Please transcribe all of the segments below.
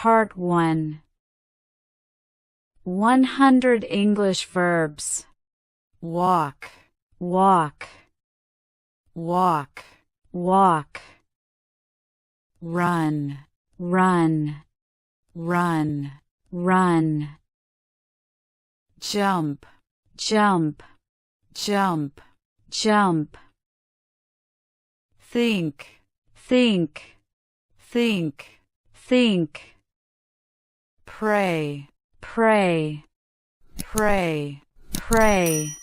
Part 1. 100 English verbs. Walk, walk, walk, walk. Run, run, run, run. Jump, jump, jump, jump. Think, think, think, think. Pray, pray, pray, pray.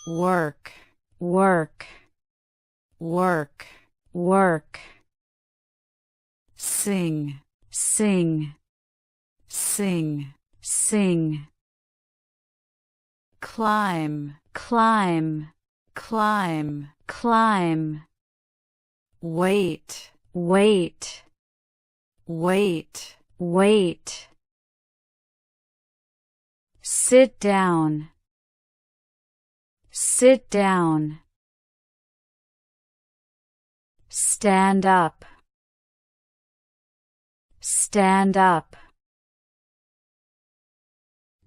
Work, work, work, work. Sing, sing, sing, sing. Climb, climb, climb, climb. Wait, wait, wait, wait. Sit down, sit down. Stand up, stand up.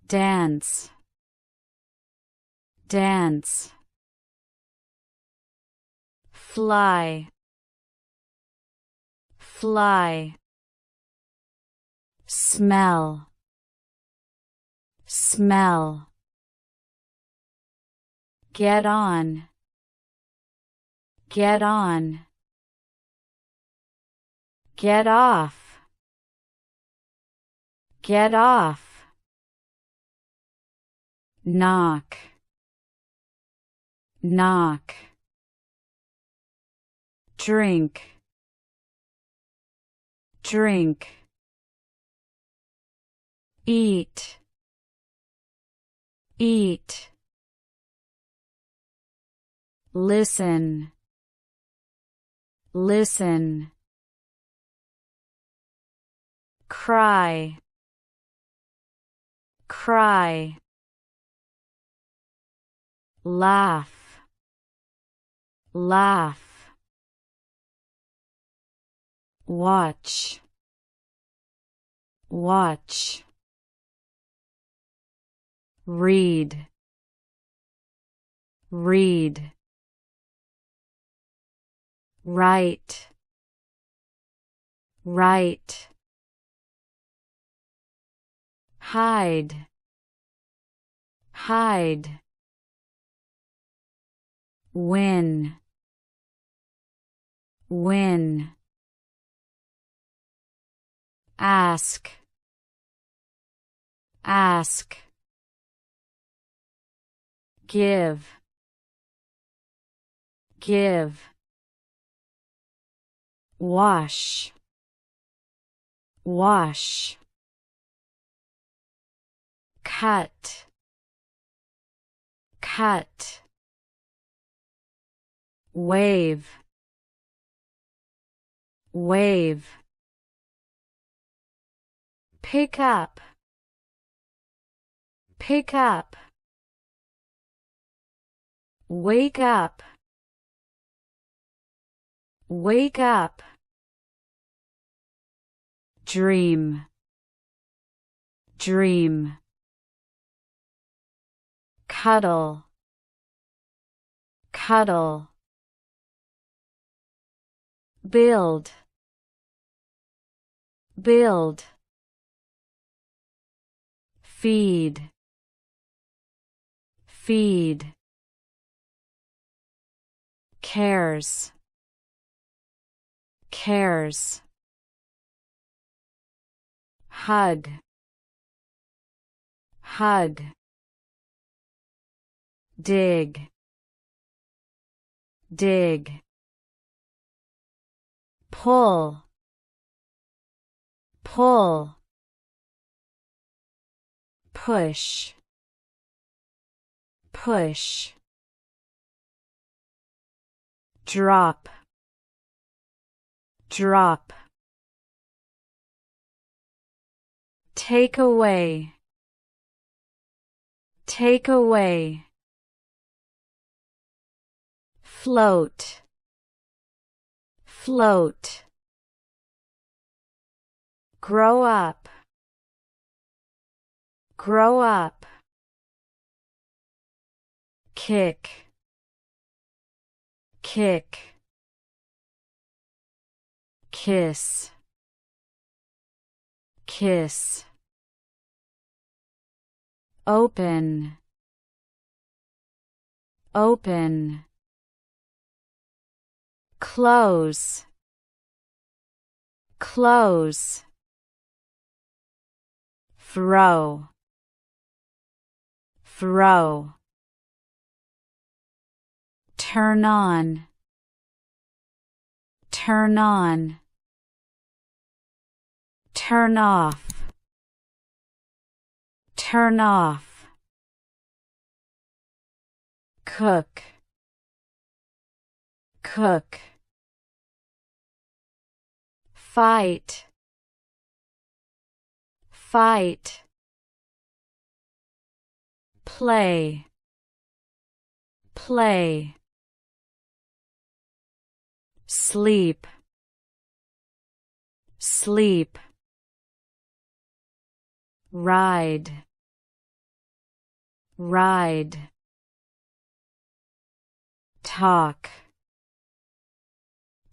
Dance, dance. Fly, fly. Smell, smell. Get on, get on. Get off, get off. Knock, knock. Drink, drink. Eat, eat. Listen, listen. Cry, cry. Laugh, laugh. Watch, watch. Read, read. Write, write. Hide, hide. Win, win. Ask, ask. Give, give. Wash, wash. Cut, cut. Wave, wave. Pick up, pick up. Wake up, wake up. Dream, dream. Cuddle, cuddle. Build, build. Feed, feed. Cares, cares. Hug, hug. Dig, dig. Pull, pull. Push, push. Drop, drop. Take away, take away. Float, float. Grow up. Grow up. Kick. Kick. Kiss. Kiss. Open. Open. Close. Close. Throw. Throw. Turn on. Turn on. Turn off. Turn off. Cook. Cook. Fight. Fight. Play. Play. Sleep. Sleep. Ride. Ride. Talk.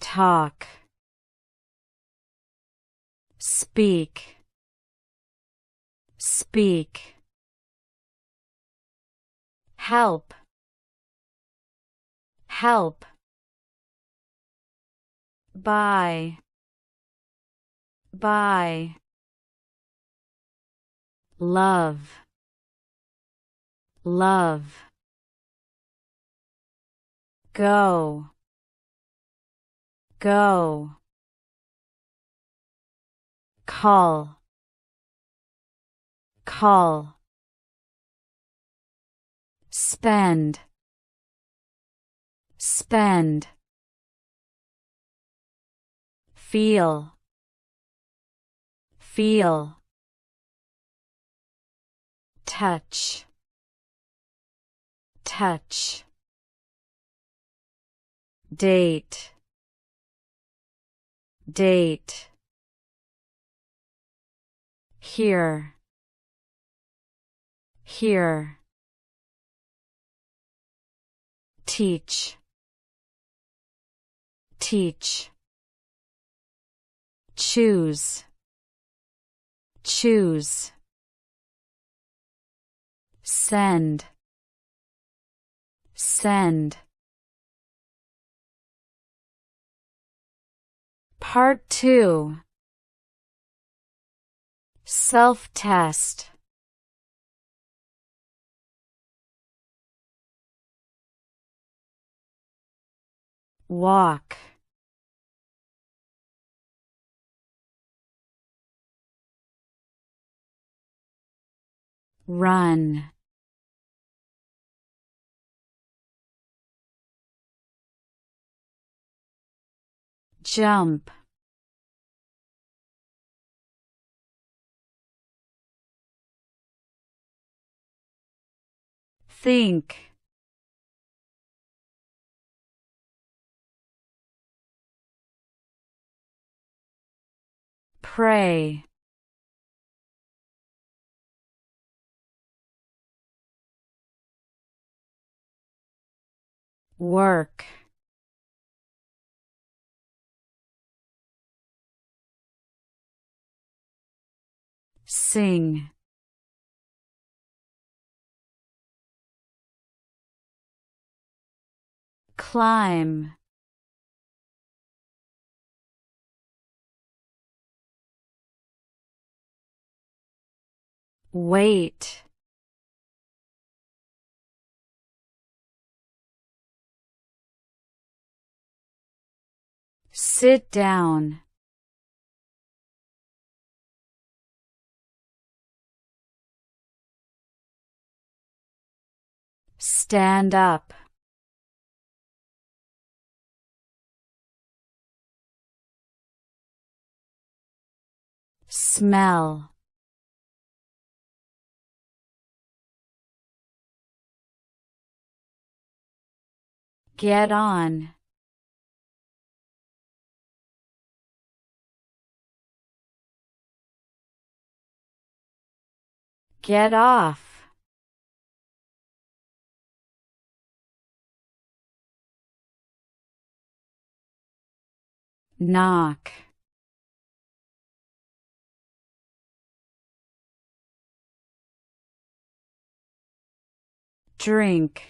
Talk. Speak. Speak. Help. Help. Buy. Buy. Love. Love. Go. Go. Call. Call. Spend. Spend. Feel. Feel. Touch. Touch. Date. Date. Here. Here. Teach. Teach. Choose. Choose. Send. Send. Part 2. Self-test. Walk. Run. Jump. Think. Pray. Work. Sing. Climb. Wait. Sit down. Stand up. Smell. Get on. Get off. Knock. Drink.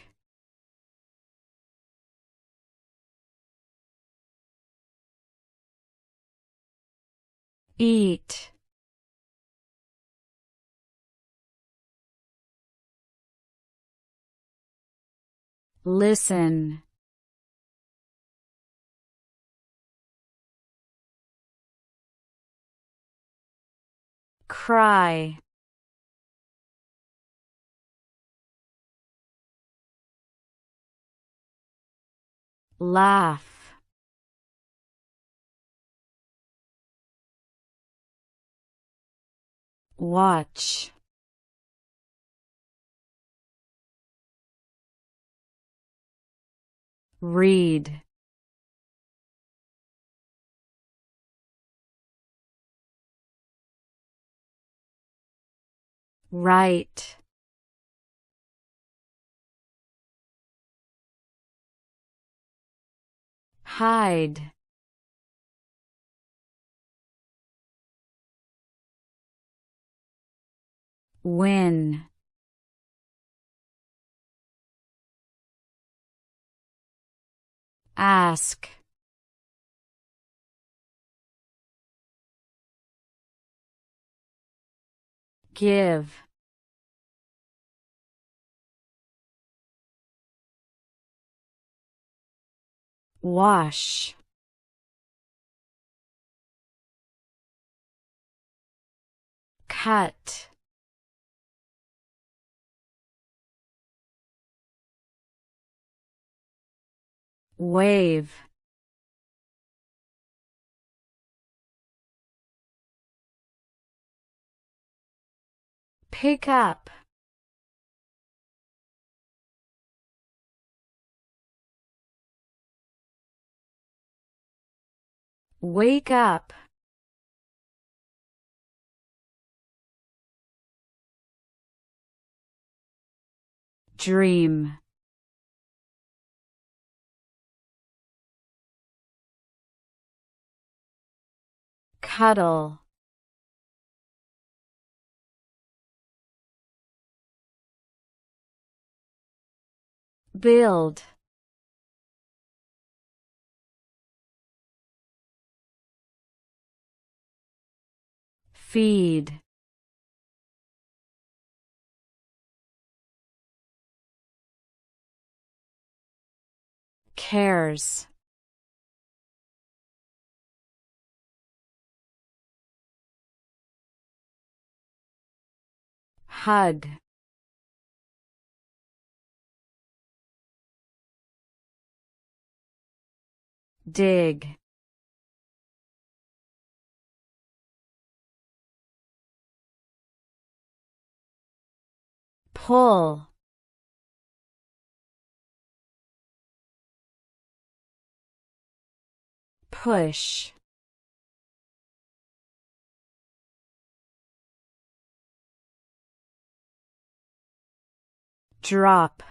Eat. Listen. Cry. Laugh. Watch. Read. Write. Hide. Win. Ask. Give. Wash. Cut. Wave. Pick up. Wake up. Dream. Cuddle. Build. Feed. Cares. Hug. Dig. Pull. Push. Drop.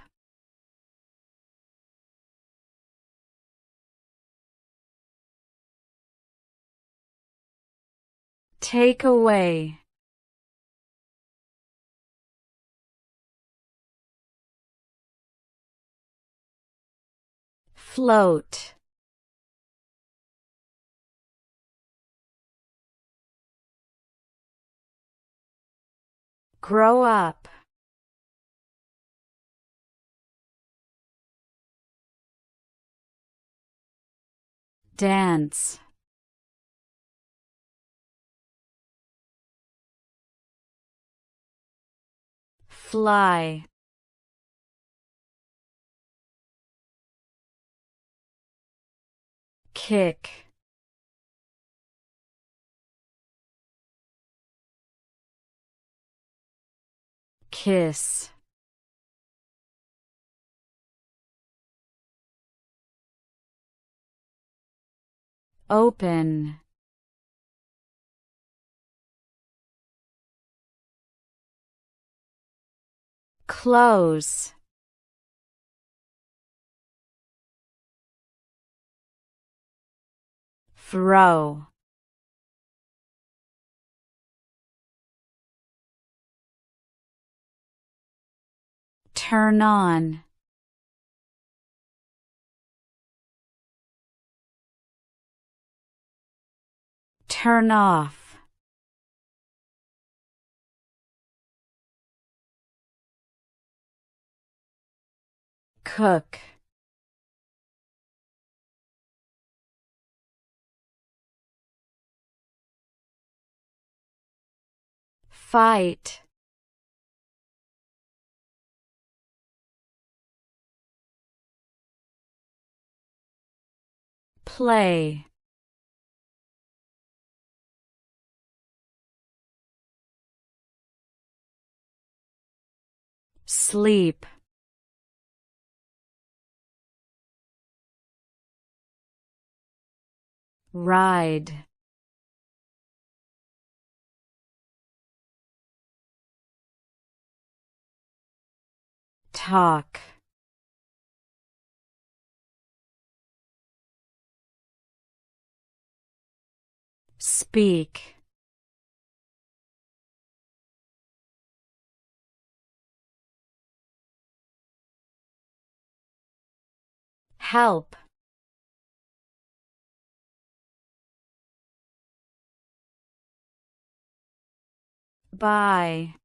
Take away. Float. Grow up. Dance. Fly. Kick. Kiss. Open. close, throw, turn on, turn off, cook, fight, play, sleep, ride, talk, speak, help, buy,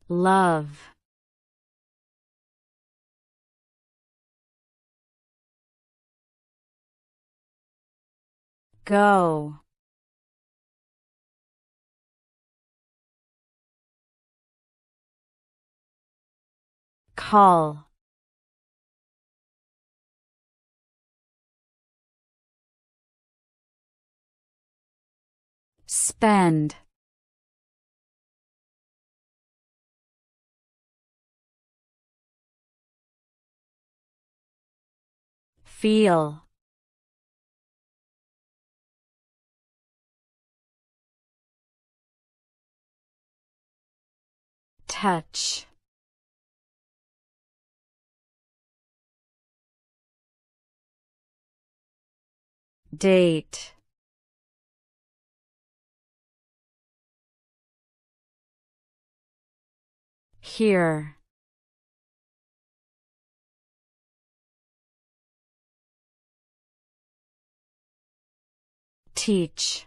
love, go, call, spend, feel, touch, date, hear, teach,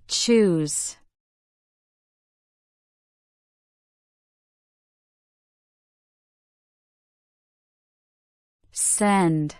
choose, send,